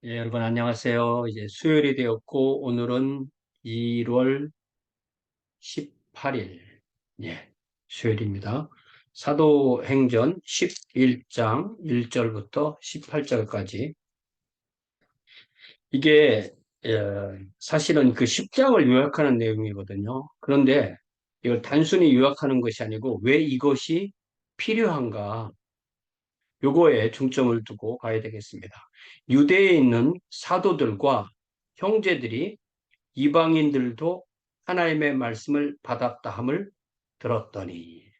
예, 여러분 안녕하세요. 이제 수요일이 되었고 오늘은 1월 18일. 예, 수요일입니다. 사도행전 11장 1절부터 18절까지. 이게 사실은 그 10장을 요약하는 내용이거든요. 그런데 이걸 단순히 요약하는 것이 아니고 왜 이것이 필요한가? 요거에 중점을 두고 가야 되겠습니다. 유대에 있는 사도들과 형제들이 이방인들도 하나님의 말씀을 받았다 함을 들었더니.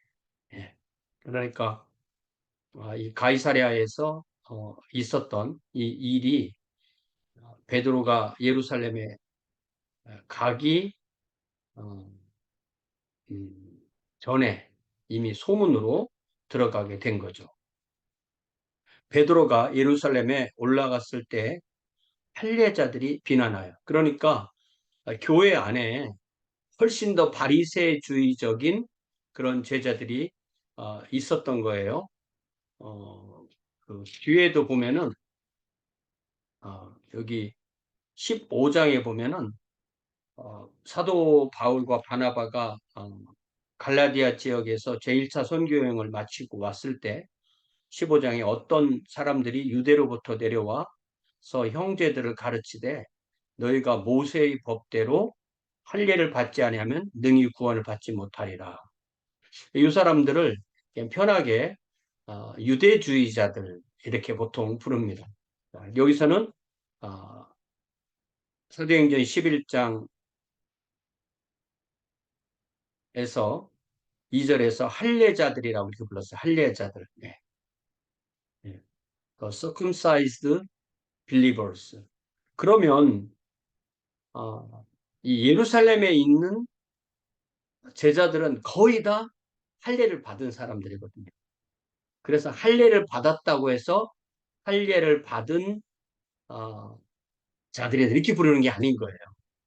예. 그러니까 이 가이사랴에서 있었던 이 일이 베드로가 예루살렘에 가기 어, 음, 전에 이미 소문으로 들어가게 된 거죠. 베드로가 예루살렘에 올라갔을 때 할례자들이 비난하여. 그러니까 교회 안에 훨씬 더 바리새주의적인 그런 제자들이 있었던 거예요. 그 뒤에도 보면은 여기 15장에 보면은 사도 바울과 바나바가 갈라디아 지역에서 제1차 선교 여행을 마치고 왔을 때 15장에 어떤 사람들이 유대로부터 내려와서 형제들을 가르치되 너희가 모세의 법대로 할례를 받지 아니하면 능히 구원을 받지 못하리라. 이 사람들을 그냥 편하게 유대주의자들 이렇게 보통 부릅니다. 여기서는 어, 사도행전 11장에서 2절에서 할례자들이라고 이렇게 불렀어요. 할례자들. 네. 네. circumcised believers. 그러면 이 예루살렘에 있는 제자들은 거의 다 할례를 받은 사람들이거든요. 그래서 할례를 받았다고 해서 할례를 받은 어, 자들이 이렇게 부르는 게 아닌 거예요.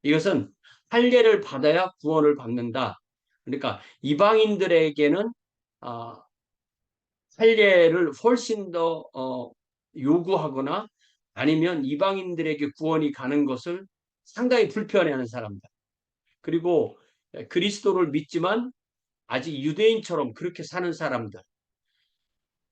이것은 할례를 받아야 구원을 받는다. 그러니까 이방인들에게는 어, 할례를 훨씬 더 요구하거나 아니면 이방인들에게 구원이 가는 것을 상당히 불편해하는 사람들. 그리고 그리스도를 믿지만 아직 유대인처럼 그렇게 사는 사람들.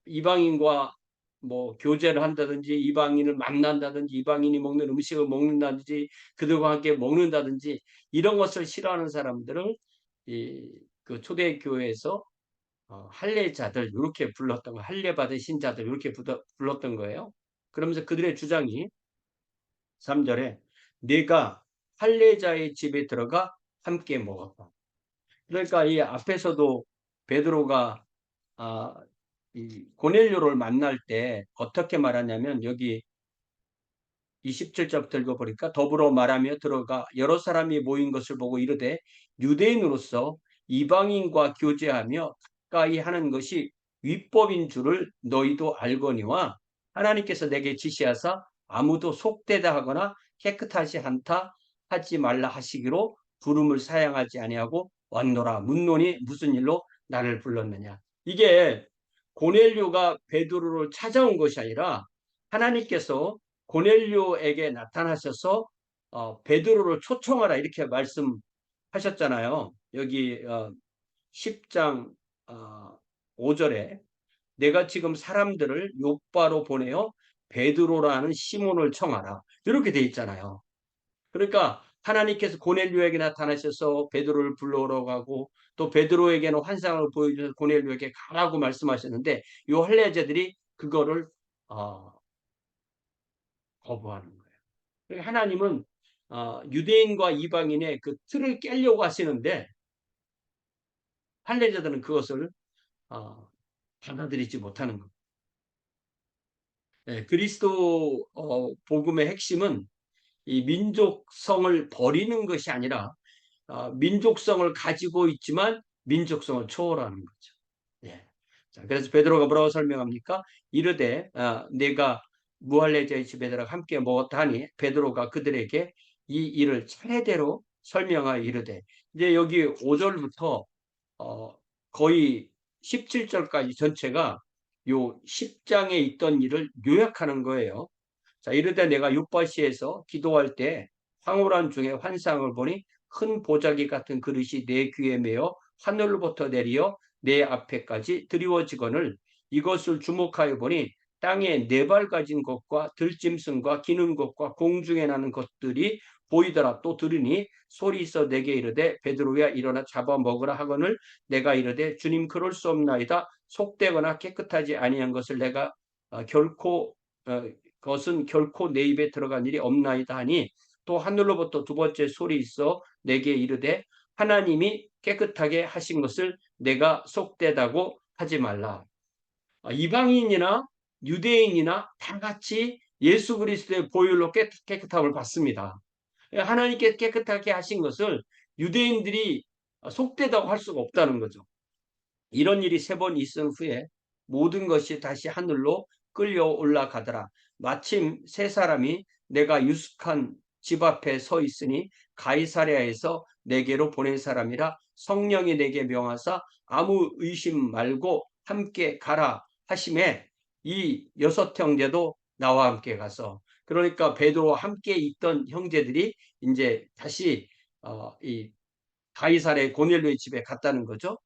이방인과 뭐 교제를 한다든지 이방인을 만난다든지 이방인이 먹는 음식을 먹는다든지 그들과 함께 먹는다든지 이런 것을 싫어하는 사람들을 그 초대교회에서 할례자들 이렇게 불렀던 거, 할례 받은 신자들 이렇게 불렀던 거예요. 그러면서 그들의 주장이 3절에 내가 할례자의 집에 들어가 함께 먹었다. 그러니까 이 앞에서도 베드로가 아, 이 고넬료를 만날 때 어떻게 말하냐면 여기 27절부터 읽어보니까 더불어 말하며 들어가 여러 사람이 모인 것을 보고 이르되 유대인으로서 이방인과 교제하며 가까이 하는 것이 위법인 줄을 너희도 알거니와 하나님께서 내게 지시하사 아무도 속되다 하거나 깨끗하지 않다 하지 말라 하시기로 부름을 사양하지 아니하고 왔노라. 묻노니 무슨 일로 나를 불렀느냐. 이게 고넬료가 베드로를 찾아온 것이 아니라 하나님께서 고넬료에게 나타나셔서 베드로를 초청하라 이렇게 말씀하셨잖아요. 여기 10장 5절에 내가 지금 사람들을 요바로 보내어 베드로라는 시몬을 청하라 이렇게 돼 있잖아요. 그러니까 하나님께서 고넬료에게 나타나셔서 베드로를 불러오라고 하고 또 베드로에게는 환상을 보여주셔서 고넬료에게 가라고 말씀하셨는데 이 할례자들이 그거를 어, 거부하는 거예요. 그러니까 하나님은 유대인과 이방인의 그 틀을 깨려고 하시는데 할례자들은 그것을 어, 받아들이지 못하는 겁니다. 예, 그리스도 복음의 핵심은 이 민족성을 버리는 것이 아니라 민족성을 가지고 있지만 민족성을 초월하는 거죠. 예. 자, 그래서 베드로가 뭐라고 설명합니까? 이르되 내가 무할례자의 집에 들어가 함께 먹었다 하니 베드로가 그들에게 이 일을 차례대로 설명하여 이르되 이제 여기 5절부터 어, 거의 17절까지 전체가 요 10장에 있던 일을 요약하는 거예요. 자, 이르되 내가 윗바시에서 기도할 때 황홀한 중에 환상을 보니 큰 보자기 같은 그릇이 내 귀에 매어 하늘로부터 내리어 내 앞에까지 드리워지거늘 이것을 주목하여 보니 땅에 네 발 가진 것과 들짐승과 기는 것과 공중에 나는 것들이 보이더라. 또 들으니 소리 있어 내게 이르되 베드로야 일어나 잡아 먹으라 하거늘 내가 이르되 주님 그럴 수 없나이다. 속되거나 깨끗하지 아니한 것을 내가 결코 것은 결코 내 입에 들어간 일이 없나이다 하니 또 하늘로부터 두 번째 소리 있어 내게 이르되 하나님이 깨끗하게 하신 것을 내가 속되다고 하지 말라. 이방인이나 유대인이나 다 같이 예수 그리스도의 보혈로 깨끗함을 받습니다. 하나님께 깨끗하게 하신 것을 유대인들이 속되다고 할 수가 없다는 거죠. 이런 일이 세 번 있은 후에 모든 것이 다시 하늘로 끌려 올라가더라. 마침 세 사람이 내가 유숙한 집 앞에 서 있으니 가이사랴에서 내게로 보낸 사람이라 성령이 내게 명하사 아무 의심 말고 함께 가라 하심에 이 여섯 형제도 나와 함께 가서 그러니까 베드로와 함께 있던 형제들이 이제 다시 이 가이사랴의 고넬료의 집에 갔다는 거죠.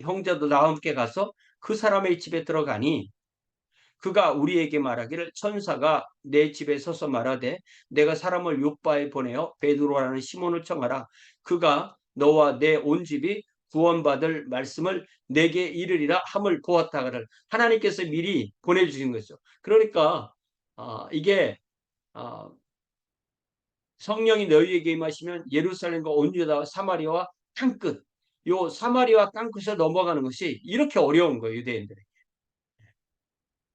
형제도 나와 함께 가서 그 사람의 집에 들어가니 그가 우리에게 말하기를 천사가 내 집에 서서 말하되 내가 사람을 요바에 보내어 베드로라는 시몬을 청하라. 그가 너와 내 온 집이 구원받을 말씀을 내게 이르리라 함을 보았다가를 하나님께서 미리 보내주신 거죠. 그러니까 이게 성령이 너희에게 임하시면 예루살렘과 온 유다와 사마리아와 땅끝 요 사마리아와 땅끝을 넘어가는 것이 이렇게 어려운 거예요. 유대인들이.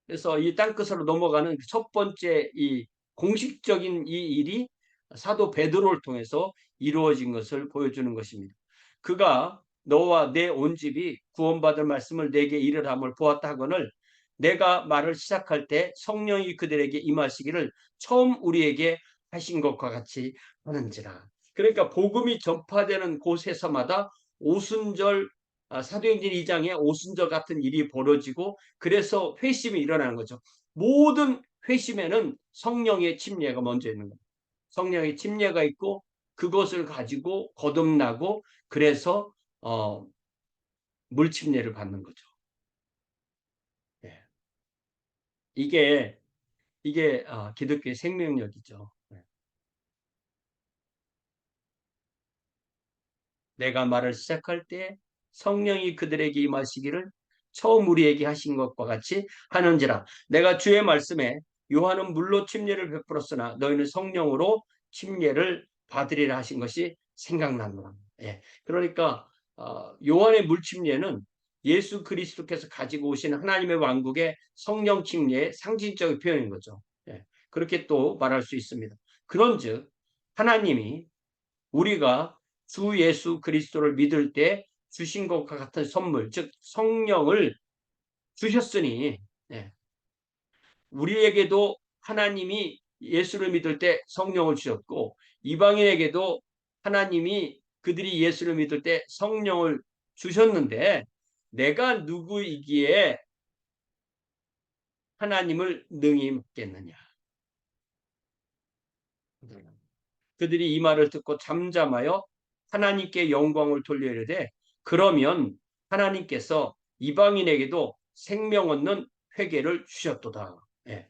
그래서 이 땅끝으로 넘어가는 첫 번째 이 공식적인 이 일이 사도 베드로를 통해서 이루어진 것을 보여주는 것입니다. 그가 너와 내 온 집이 구원받을 말씀을 내게 이르람을 보았다 하거늘 내가 말을 시작할 때 성령이 그들에게 임하시기를 처음 우리에게 하신 것과 같이 하는지라. 그러니까 복음이 전파되는 곳에서마다 오순절 사도행전 2장에 오순절 같은 일이 벌어지고 그래서 회심이 일어나는 거죠. 모든 회심에는 성령의 침례가 먼저 있는 거예요. 성령의 침례가 있고 그것을 가지고 거듭나고 그래서 물침례를 받는 거죠. 네. 이게 기독교의 생명력이죠. 네. 내가 말을 시작할 때 성령이 그들에게 임하시기를 처음 우리에게 하신 것과 같이 하는지라. 내가 주의 말씀에 요한은 물로 침례를 베풀었으나 너희는 성령으로 침례를 받으리라 하신 것이 생각나노라. 예. 그러니까 요한의 물 침례는 예수 그리스도께서 가지고 오신 하나님의 왕국의 성령 침례의 상징적인 표현인 거죠. 예. 그렇게 또 말할 수 있습니다. 그런즉 하나님이 우리가 주 예수 그리스도를 믿을 때 주신 것과 같은 선물, 즉 성령을 주셨으니 우리에게도 하나님이 예수를 믿을 때 성령을 주셨고 이방인에게도 하나님이 그들이 예수를 믿을 때 성령을 주셨는데 내가 누구이기에 하나님을 능히 믿겠느냐. 그들이 이 말을 듣고 잠잠하여 하나님께 영광을 돌려 이르되 그러면 하나님께서 이방인에게도 생명 얻는 회개를 주셨도다. 예.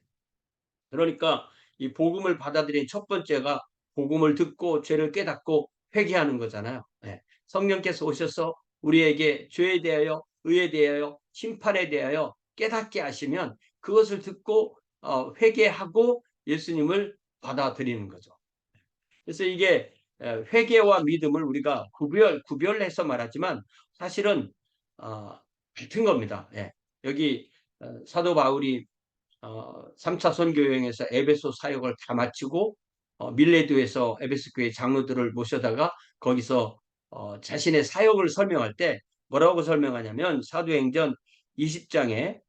그러니까 이 복음을 받아들인 첫 번째가 복음을 듣고 죄를 깨닫고 회개하는 거잖아요. 예. 성령께서 오셔서 우리에게 죄에 대하여 의에 대하여 심판에 대하여 깨닫게 하시면 그것을 듣고 회개하고 예수님을 받아들이는 거죠. 그래서 이게 회개와 믿음을 우리가 구별해서 말하지만 사실은 같은 겁니다. 예. 여기 사도 바울이 3차 선교 여행에서 에베소 사역을 다 마치고 밀레도에서 에베소 교회 장로들을 모셔다가 거기서 자신의 사역을 설명할 때 뭐라고 설명하냐면 사도행전 20장에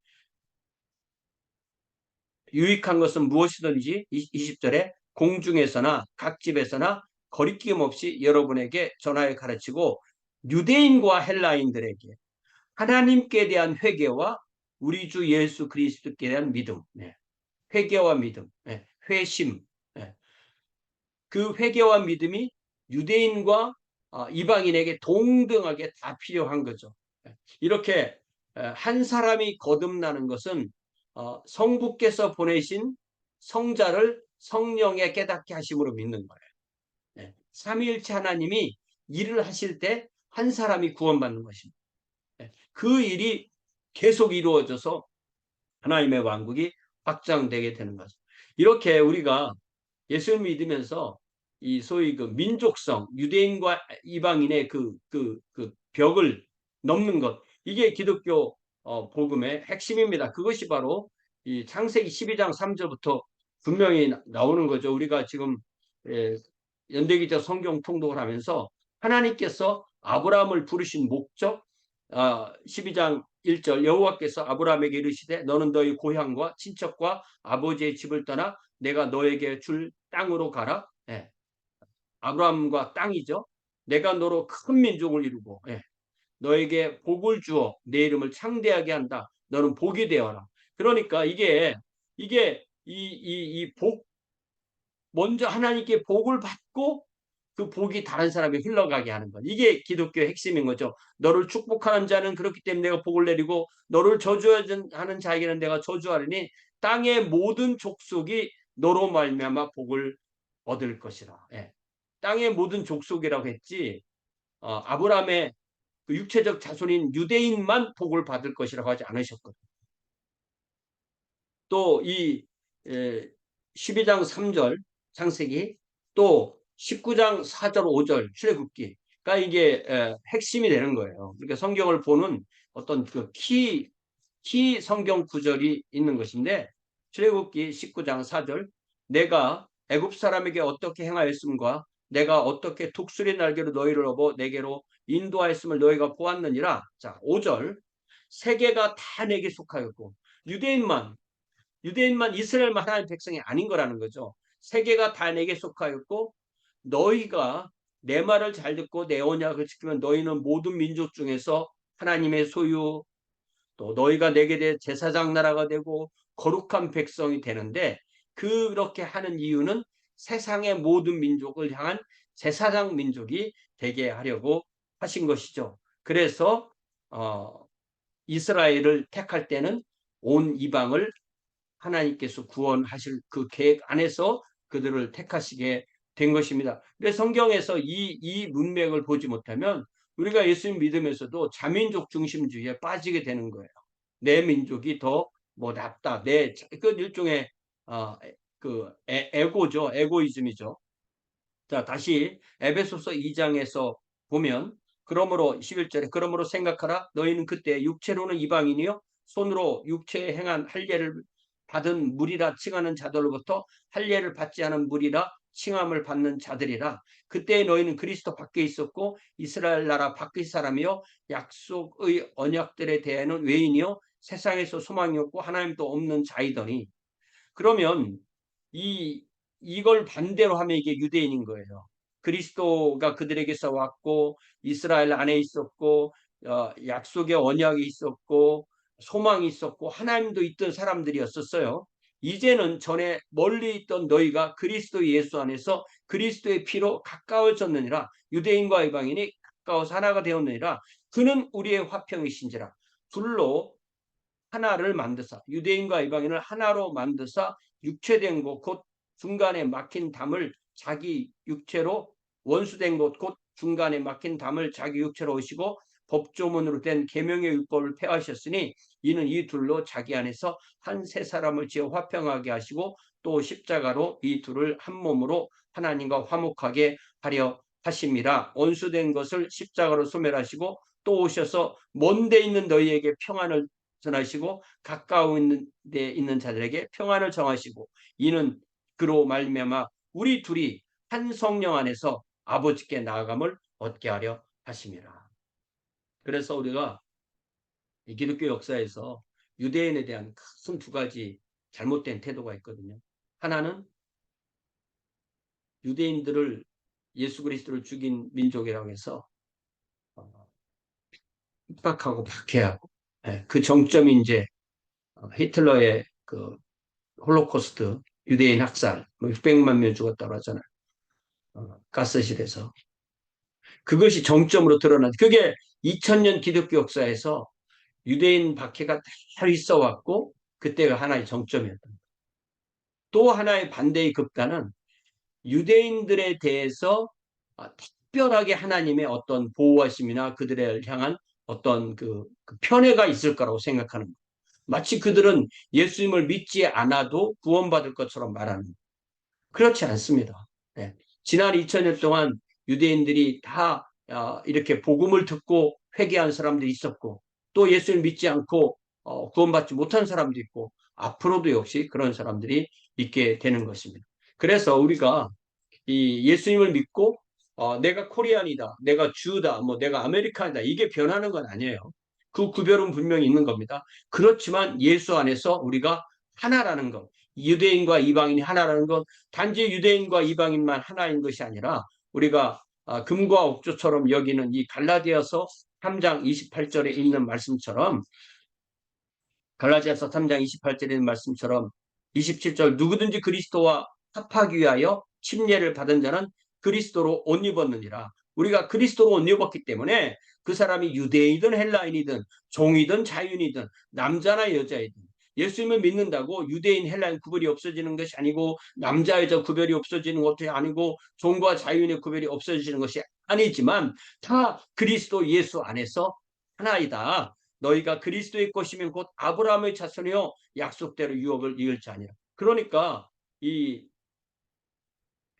유익한 것은 무엇이든지 20절에 공중에서나 각 집에서나 거리낌 없이 여러분에게 전하여 가르치고 유대인과 헬라인들에게 하나님께 대한 회개와 우리 주 예수 그리스도께 대한 믿음, 회개와 믿음, 회심, 그 회개와 믿음이 유대인과 이방인에게 동등하게 다 필요한 거죠. 이렇게 한 사람이 거듭나는 것은 성부께서 보내신 성자를 성령에 깨닫게 하심으로 믿는 거예요. 삼위일체 하나님이 일을 하실 때 한 사람이 구원받는 것입니다. 그 일이 계속 이루어져서 하나님의 왕국이 확장되게 되는 것입니다. 이렇게 우리가 예수를 믿으면서 이 소위 그 민족성, 유대인과 이방인의 그 벽을 넘는 것, 이게 기독교 복음의 핵심입니다. 그것이 바로 이 창세기 12장 3절부터 분명히 나오는 거죠. 우리가 지금 연대기적 성경 통독을 하면서 하나님께서 아브라함을 부르신 목적, 12장 1절 여호와께서 아브라함에게 이르시되 너는 너희 고향과 친척과 아버지의 집을 떠나 내가 너에게 줄 땅으로 가라. 아브라함과 땅이죠. 내가 너로 큰 민족을 이루고 너에게 복을 주어 내 이름을 창대하게 한다. 너는 복이 되어라. 그러니까 이게 이 복, 먼저 하나님께 복을 받고 그 복이 다른 사람에 흘러가게 하는 것. 이게 기독교의 핵심인 거죠. 너를 축복하는 자는 그렇기 때문에 내가 복을 내리고 너를 저주하는 자에게는 내가 저주하리니 땅의 모든 족속이 너로 말미암아 복을 얻을 것이라. 땅의 모든 족속이라고 했지 아브라함의 그 육체적 자손인 유대인만 복을 받을 것이라고 하지 않으셨거든요. 또이 12장 3절 창세기, 또 19장 4절 5절 출애굽기가 이게 핵심이 되는 거예요. 그러니까 성경을 보는 어떤 그 키 성경 구절이 있는 것인데, 출애굽기 19장 4절 내가 애굽 사람에게 어떻게 행하였음과 내가 어떻게 독수리 날개로 너희를 업어 내게로 인도하였음을 너희가 보았느니라. 자, 5절 세계가 다 내게 속하였고 유대인만 이스라엘만 하나님의 백성이 아닌 거라는 거죠. 세계가 다 내게 속하였고 너희가 내 말을 잘 듣고 내 언약을 지키면 너희는 모든 민족 중에서 하나님의 소유, 또 너희가 내게 대해 제사장 나라가 되고 거룩한 백성이 되는데, 그렇게 하는 이유는 세상의 모든 민족을 향한 제사장 민족이 되게 하려고 하신 것이죠. 그래서 이스라엘을 택할 때는 온 이방을 하나님께서 구원하실 그 계획 안에서 그들을 택하시게 된 것입니다. 근데 성경에서 이 문맥을 보지 못하면 우리가 예수님 믿으면서도 자민족 중심주의에 빠지게 되는 거예요. 내 민족이 더 뭐 낫다. 그 일종의 에고죠. 에고이즘이죠. 자, 다시 에베소서 2장에서 보면 그러므로 11절에 그러므로 생각하라 너희는 그때 육체로는 이방인이요 손으로 육체에 행한 할례를 받은 무리라 칭하는 자들로부터 할례를 받지 않은 무리라 칭함을 받는 자들이라. 그때 너희는 그리스도 밖에 있었고 이스라엘 나라 밖의 사람이요 약속의 언약들에 대해는 외인이요 세상에서 소망이 없고 하나님도 없는 자이더니. 그러면 이걸 반대로 하면 이게 유대인인 거예요. 그리스도가 그들에게서 왔고 이스라엘 안에 있었고 약속의 언약이 있었고 소망이 있었고 하나님도 있던 사람들이었었어요. 이제는 전에 멀리 있던 너희가 그리스도 예수 안에서 그리스도의 피로 가까워졌느니라. 유대인과 이방인이 가까워서 하나가 되었느니라. 그는 우리의 화평이신지라. 둘로 하나를 만드사 유대인과 이방인을 하나로 만드사 육체된 곳 곧 중간에 막힌 담을 자기 육체로 원수된 곳 곧 중간에 막힌 담을 자기 육체로 오시고 법조문으로 된 계명의 율법을 폐하셨으니 이는 이 둘로 자기 안에서 한 세 사람을 지어 화평하게 하시고 또 십자가로 이 둘을 한 몸으로 하나님과 화목하게 하려 하심이라. 원수된 것을 십자가로 소멸하시고 또 오셔서 먼 데 있는 너희에게 평안을 전하시고 가까운 데 있는 자들에게 평안을 정하시고 이는 그로 말미암아 우리 둘이 한 성령 안에서 아버지께 나아감을 얻게 하려 하심이라. 그래서 우리가 이 기독교 역사에서 유대인에 대한 큰 두 가지 잘못된 태도가 있거든요. 하나는 유대인들을 예수 그리스도를 죽인 민족이라고 해서 핍박하고 박해하고 그 정점이 이제 히틀러의 그 홀로코스트, 유대인 학살, 뭐 600만 명 죽었다고 하잖아요. 가스실에서. 그것이 정점으로 드러난, 그게 2000년 기독교 역사에서 유대인 박해가 잘 있어 왔고, 그때가 하나의 정점이었던. 또 하나의 반대의 극단은 유대인들에 대해서 특별하게 하나님의 어떤 보호하심이나 그들을 향한 어떤 그 편애가 있을 거라고 생각하는 거예요. 마치 그들은 예수님을 믿지 않아도 구원받을 것처럼 말하는 거예요. 그렇지 않습니다. 네. 지난 2000년 동안 유대인들이 다 이렇게 복음을 듣고 회개한 사람들이 있었고, 또 예수를 믿지 않고 구원받지 못한 사람도 있고, 앞으로도 역시 그런 사람들이 있게 되는 것입니다. 그래서 우리가 이 예수님을 믿고 내가 코리안이다, 내가 주다, 뭐 내가 아메리칸이다, 이게 변하는 건 아니에요. 그 구별은 분명히 있는 겁니다. 그렇지만 예수 안에서 우리가 하나라는 것, 유대인과 이방인이 하나라는 것, 단지 유대인과 이방인만 하나인 것이 아니라 우리가 금과 옥조처럼 여기는 이 갈라디아서 3장 28절에 있는 말씀처럼, 갈라디아서 3장 28절에 있는 말씀처럼 27절, 누구든지 그리스도와 합하기 위하여 침례를 받은 자는 그리스도로 옷 입었느니라. 우리가 그리스도로 옷 입었기 때문에 그 사람이 유대인이든 헬라인이든 종이든 자유인이든 남자나 여자이든 예수님을 믿는다고 유대인 헬라인 구별이 없어지는 것이 아니고, 남자 여자 구별이 없어지는 것도 아니고, 종과 자유인의 구별이 없어지는 것이 아니지만 다 그리스도 예수 안에서 하나이다. 너희가 그리스도의 것이면 곧 아브라함의 자손이요 약속대로 유업을 이을 자니라. 그러니까 이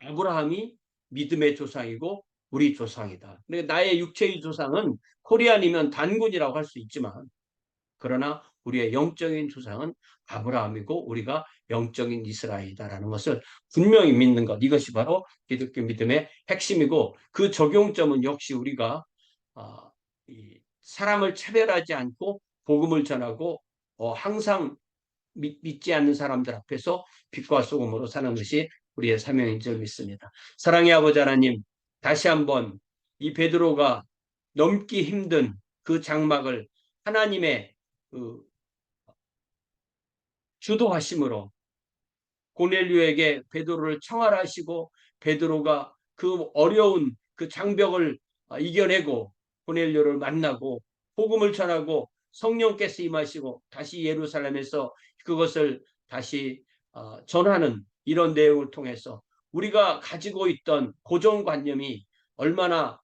아브라함이 믿음의 조상이고 우리 조상이다. 나의 육체의 조상은 코리안이면 단군이라고 할 수 있지만, 그러나 우리의 영적인 조상은 아브라함이고 우리가 영적인 이스라엘이다라는 것을 분명히 믿는 것, 이것이 바로 기독교 믿음의 핵심이고, 그 적용점은 역시 우리가 사람을 차별하지 않고 복음을 전하고 항상 믿지 않는 사람들 앞에서 빛과 소금으로 사는 것이 우리의 사명인 줄 믿습니다. 사랑의 아버지 하나님, 다시 한번 이 베드로가 넘기 힘든 그 장막을 하나님의 그 주도하심으로 고넬료에게 베드로를 청활하시고, 베드로가 그 어려운 그 장벽을 이겨내고 고넬료를 만나고 복음을 전하고 성령께서 임하시고 다시 예루살렘에서 그것을 다시 전하는 이런 내용을 통해서 우리가 가지고 있던 고정관념이 얼마나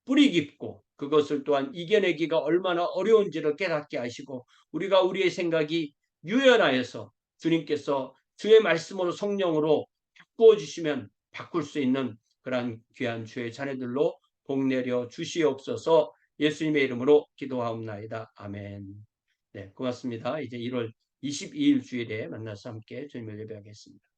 뿌리 깊고 그것을 또한 이겨내기가 얼마나 어려운지를 깨닫게 하시고, 우리가 우리의 생각이 유연하여서 주님께서 주의 말씀으로 성령으로 바꾸어 주시면 바꿀 수 있는 그러한 귀한 주의 자녀들로 복 내려 주시옵소서. 예수님의 이름으로 기도하옵나이다. 아멘. 네, 고맙습니다. 이제 1월 22일 주일에 만나서 함께 주님을 예배하겠습니다.